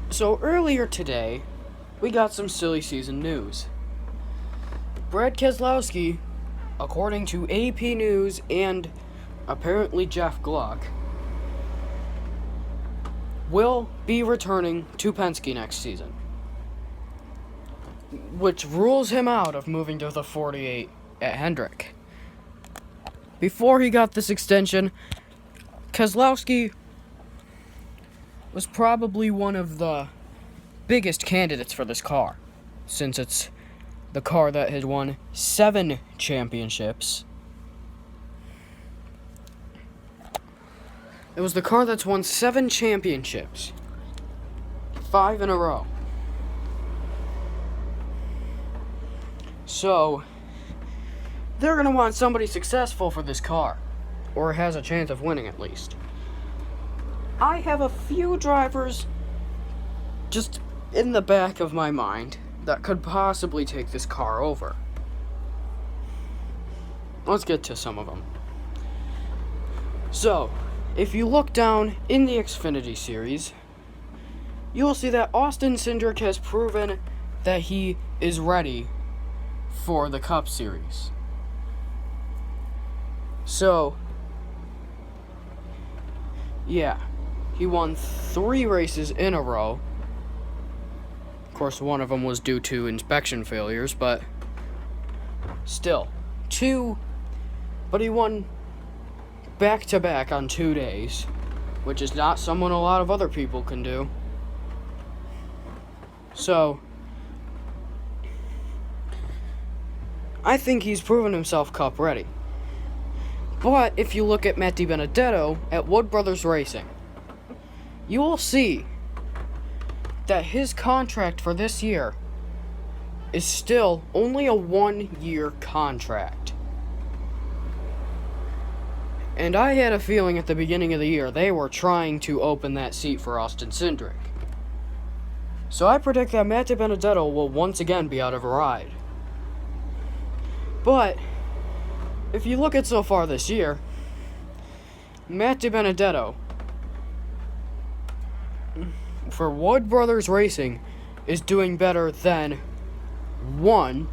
So earlier today, we got some silly season news. Brad Keselowski, according to AP News and apparently Jeff Gluck, will be returning to Penske next season, which rules him out of moving to the 48 at Hendrick. Before he got this extension, Keselowski was probably one of the biggest candidates for this car, since it's the car that has won 7 championships. It was the car that's won 7 championships, 5 in a row. So, they're going to want somebody successful for this car, or has a chance of winning at least. I have a few drivers just in the back of my mind that could possibly take this car over. Let's get to some of them. So, if you look down in the Xfinity series, you'll see that Austin Cindric has proven that he is ready for the Cup Series. So, yeah, he won 3 races in a row. Of course, one of them was due to inspection failures, but still, 2, but he won back-to-back on 2 days, which is not something a lot of other people can do. So, I think he's proven himself Cup ready. But if you look at Matty Benedetto at Wood Brothers Racing, you will see that his contract for this year is still only a 1-year contract. And I had a feeling at the beginning of the year they were trying to open that seat for Austin Cindric. So I predict that Matty Benedetto will once again be out of a ride. But if you look at so far this year, Matty Benedetto for Wood Brothers Racing is doing better than 1,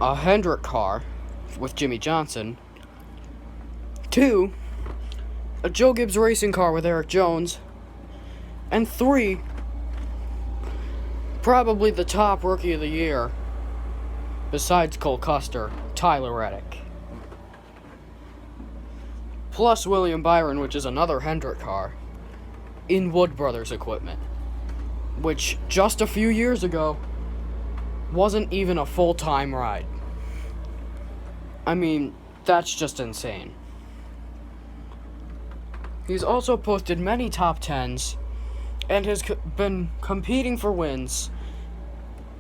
a Hendrick car with Jimmy Johnson, 2, a Joe Gibbs Racing car with Eric Jones, and 3, probably the top rookie of the year, besides Cole Custer, Tyler Reddick. Plus William Byron, which is another Hendrick car, in Wood Brothers equipment, which just a few years ago wasn't even a full-time ride. I mean, that's just insane. He's also posted many top 10s and has been competing for wins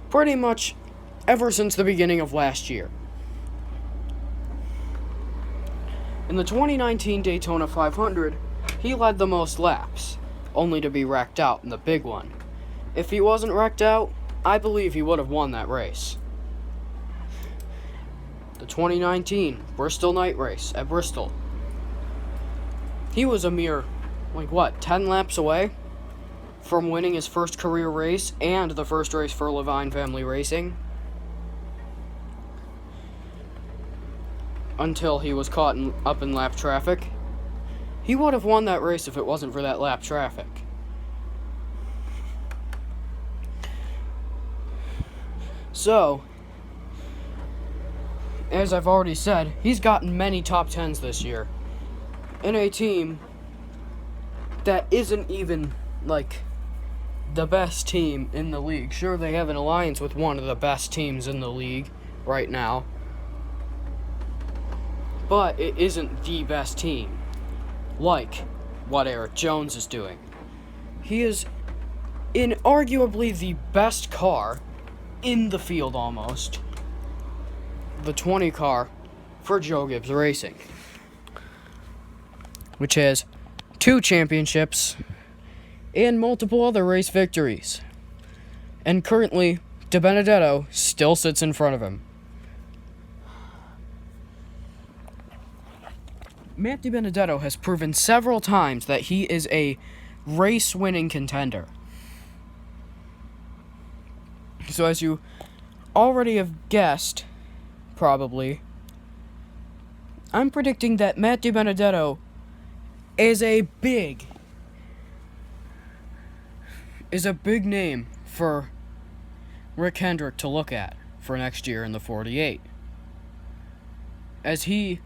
pretty much ever since the beginning of last year. In the 2019 Daytona 500, he led the most laps, only to be wrecked out in the big one. If he wasn't wrecked out, I believe he would have won that race. The 2019 Bristol night race at Bristol. He was a mere, 10 laps away from winning his first career race and the first race for Levine Family Racing, until he was caught up in lap traffic. He would have won that race if it wasn't for that lap traffic. So, as I've already said, he's gotten many top 10s this year in a team that isn't even, the best team in the league. Sure, they have an alliance with one of the best teams in the league right now, but it isn't the best team, like what Eric Jones is doing. He is in arguably the best car in the field almost, the 20 car for Joe Gibbs Racing, which has 2 championships and multiple other race victories. And currently, Benedetto still sits in front of him. Matty Benedetto has proven several times that he is a race-winning contender. So as you already have guessed, probably, I'm predicting that Matt Benedetto is a big name for Rick Hendrick to look at for next year in the 48. As he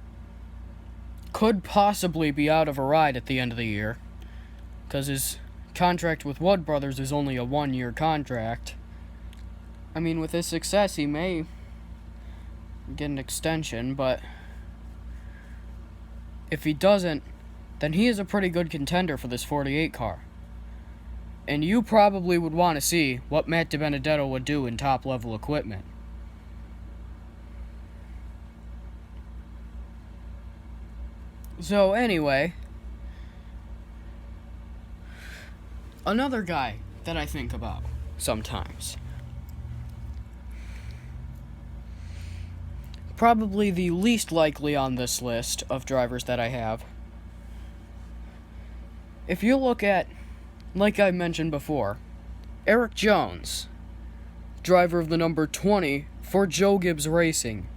could possibly be out of a ride at the end of the year, because his contract with Wood Brothers is only a 1-year contract. I mean, with his success, he may get an extension, but if he doesn't, then he is a pretty good contender for this 48 car. And you probably would want to see what Matt Benedetto would do in top-level equipment. So, anyway, another guy that I think about sometimes. Probably the least likely on this list of drivers that I have. If you look at, like I mentioned before, Eric Jones, driver of the number 20 for Joe Gibbs Racing.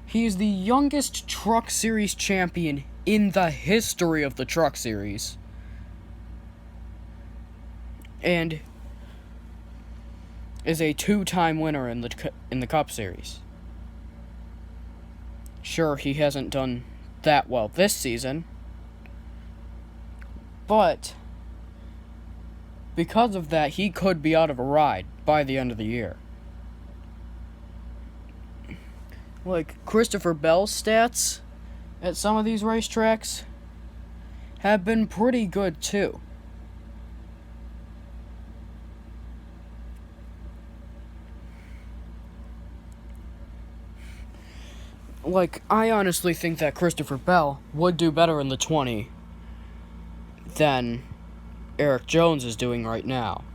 He is the youngest Truck Series champion in the history of the Truck Series. And is a 2-time winner in the Cup Series. Sure, he hasn't done that well this season, but because of that, he could be out of a ride by the end of the year. Like, Christopher Bell's stats at some of these racetracks have been pretty good, too. Like, I honestly think that Christopher Bell would do better in the 20 than Eric Jones is doing right now.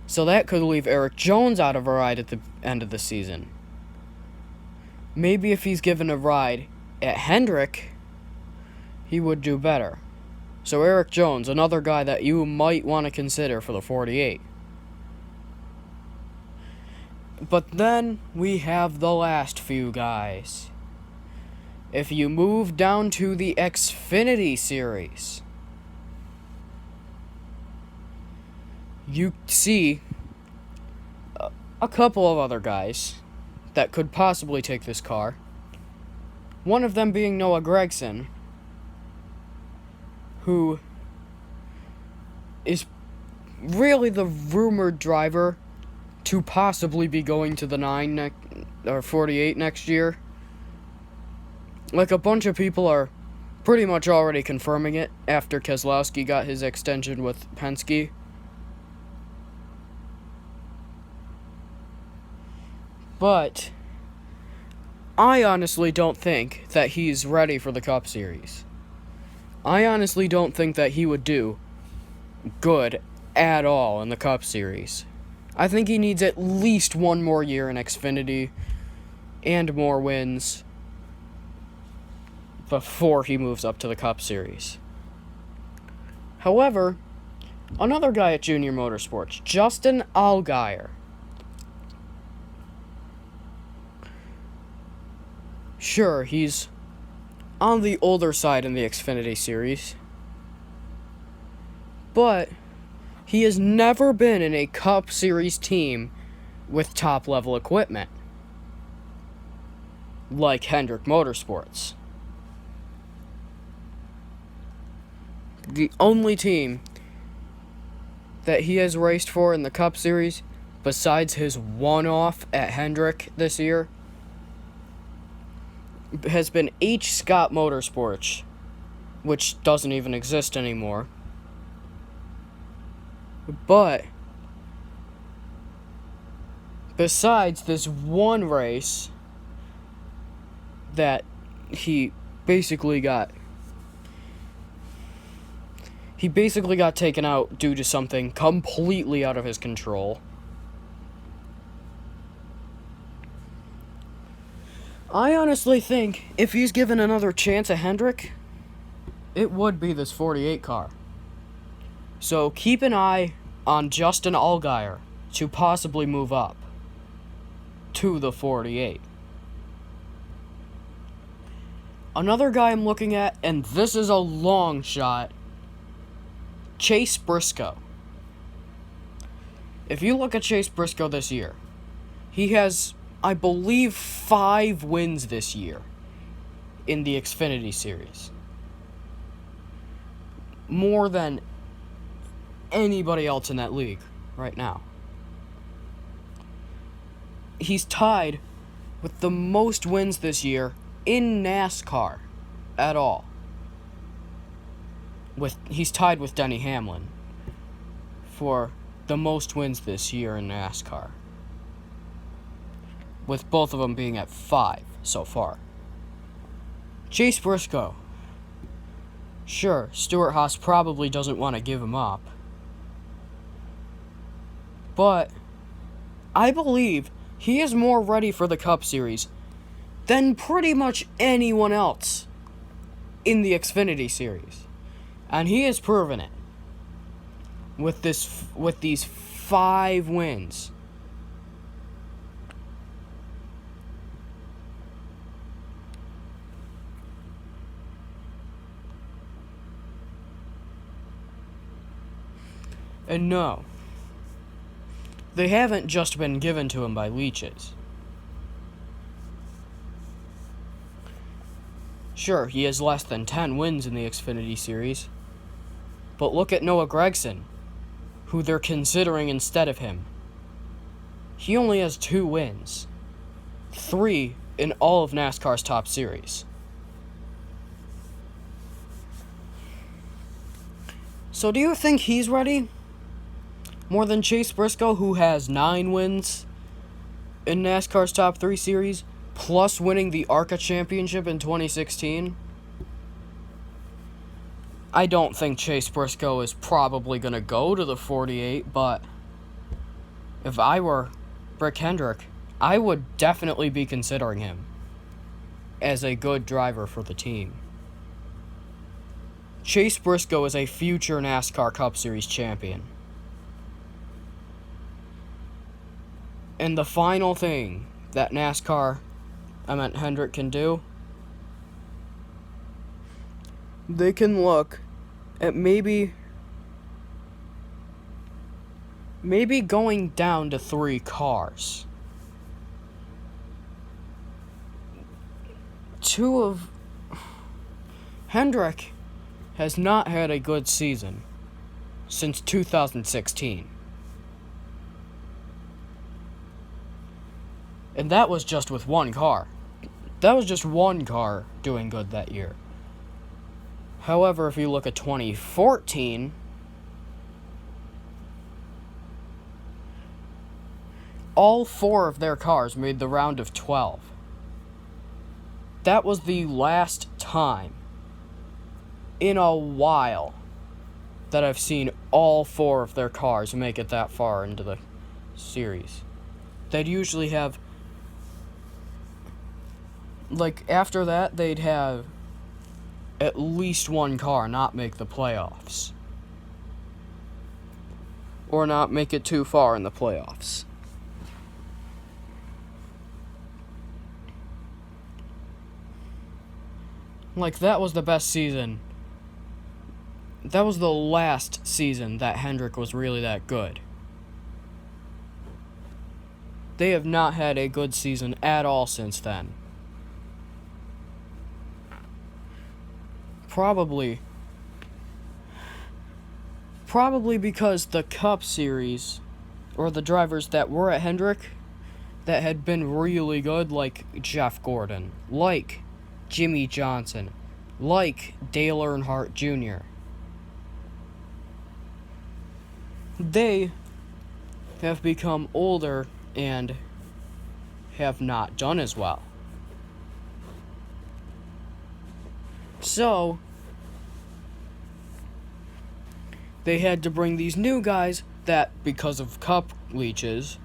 So that could leave Eric Jones out of a ride at the end of the season. Maybe if he's given a ride at Hendrick, he would do better. So Eric Jones, another guy that you might want to consider for the 48. But then we have the last few guys. If you move down to the Xfinity Series, you see a couple of other guys that could possibly take this car. One of them being Noah Gragson, who is really the rumored driver to possibly be going to the 48 next year. Like, a bunch of people are pretty much already confirming it after Keselowski got his extension with Penske. But I honestly don't think that he's ready for the Cup Series. I honestly don't think that he would do good at all in the Cup Series. I think he needs at least one more year in Xfinity and more wins before he moves up to the Cup Series. However, another guy at Junior Motorsports, Justin Allgaier. Sure, he's on the older side in the Xfinity Series, but he has never been in a Cup Series team with top-level equipment, like Hendrick Motorsports. The only team that he has raced for in the Cup Series, besides his one-off at Hendrick this year, has been H. Scott Motorsports, which doesn't even exist anymore. But besides this one race that he basically got taken out due to something completely out of his control. I honestly think if he's given another chance at Hendrick, it would be this 48 car. So keep an eye on Justin Allgaier to possibly move up to the 48. Another guy I'm looking at, and this is a long shot, Chase Briscoe. If you look at Chase Briscoe this year, he has, I believe, 5 wins this year in the Xfinity Series. More than anybody else in that league right now. He's tied with the most wins this year in NASCAR at all. He's tied with Denny Hamlin for the most wins this year in NASCAR, with both of them being at 5 so far. Chase Briscoe. Sure, Stewart-Haas probably doesn't want to give him up, but I believe he is more ready for the Cup Series than pretty much anyone else in the Xfinity Series. And he has proven it with these 5 wins. And no, they haven't just been given to him by leeches. Sure, he has less than 10 wins in the Xfinity Series, but look at Noah Gragson, who they're considering instead of him. He only has 2 wins, 3 in all of NASCAR's top series. So do you think he's ready? More than Chase Briscoe, who has 9 wins in NASCAR's top 3 series, plus winning the ARCA Championship in 2016? I don't think Chase Briscoe is probably going to go to the 48, but if I were Rick Hendrick, I would definitely be considering him as a good driver for the team. Chase Briscoe is a future NASCAR Cup Series champion. And the final thing that Hendrick can do, they can look at maybe going down to 3 cars. Hendrick has not had a good season since 2016. And that was just with 1 car. That was just 1 car doing good that year. However, if you look at 2014, all 4 of their cars made the round of 12. That was the last time in a while that I've seen all 4 of their cars make it that far into the series. They'd usually have, after that, they'd have at least 1 car not make the playoffs. Or not make it too far in the playoffs. That was the best season. That was the last season that Hendrick was really that good. They have not had a good season at all since then. Probably because the Cup Series, or the drivers that were at Hendrick that had been really good, like Jeff Gordon, like Jimmy Johnson, like Dale Earnhardt Jr., they have become older and have not done as well. So, they had to bring these new guys that, because of Cup leeches,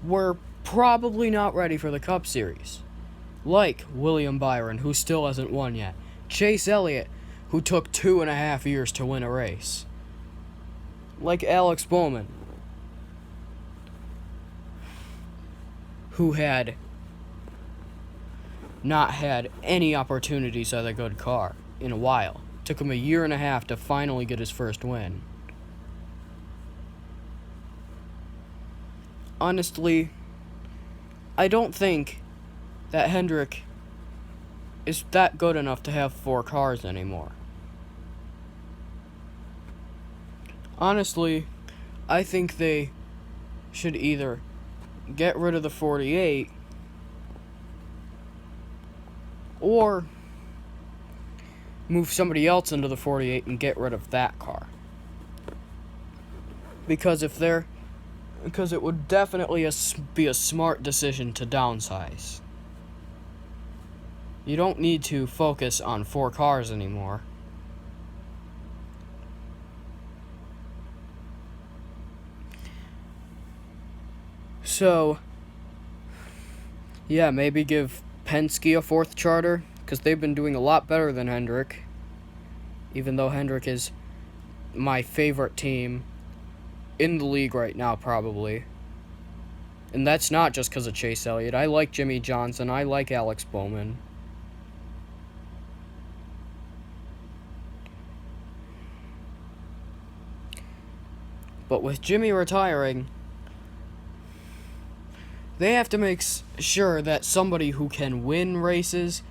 were probably not ready for the Cup Series. Like William Byron, who still hasn't won yet. Chase Elliott, who took 2.5 years to win a race. Like Alex Bowman. who had not had any opportunities at a good car in a while. Took him a year and a half to finally get his first win. Honestly, I don't think that Hendrick is that good enough to have 4 cars anymore. Honestly, I think they should either get rid of the 48 or move somebody else into the 48 and get rid of that car. Because it would definitely be a smart decision to downsize. You don't need to focus on 4 cars anymore. So, yeah, maybe give Penske a 4th charter, because they've been doing a lot better than Hendrick. Even though Hendrick is my favorite team in the league right now, probably. And that's not just because of Chase Elliott. I like Jimmy Johnson. I like Alex Bowman. But with Jimmy retiring, they have to make sure that somebody who can win races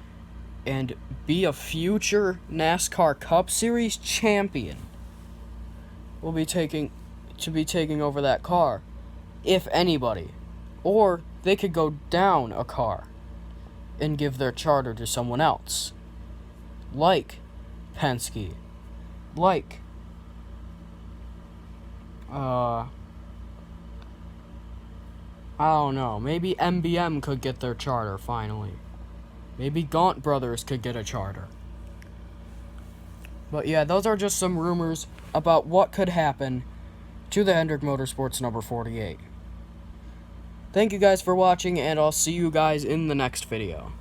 and be a future NASCAR Cup Series champion will be taking over that car, if anybody. Or they could go down a car and give their charter to someone else, like Penske, like I don't know, maybe MBM could get their charter finally. Maybe Gaunt Brothers could get a charter. But yeah, those are just some rumors about what could happen to the Hendrick Motorsports number 48. Thank you guys for watching, and I'll see you guys in the next video.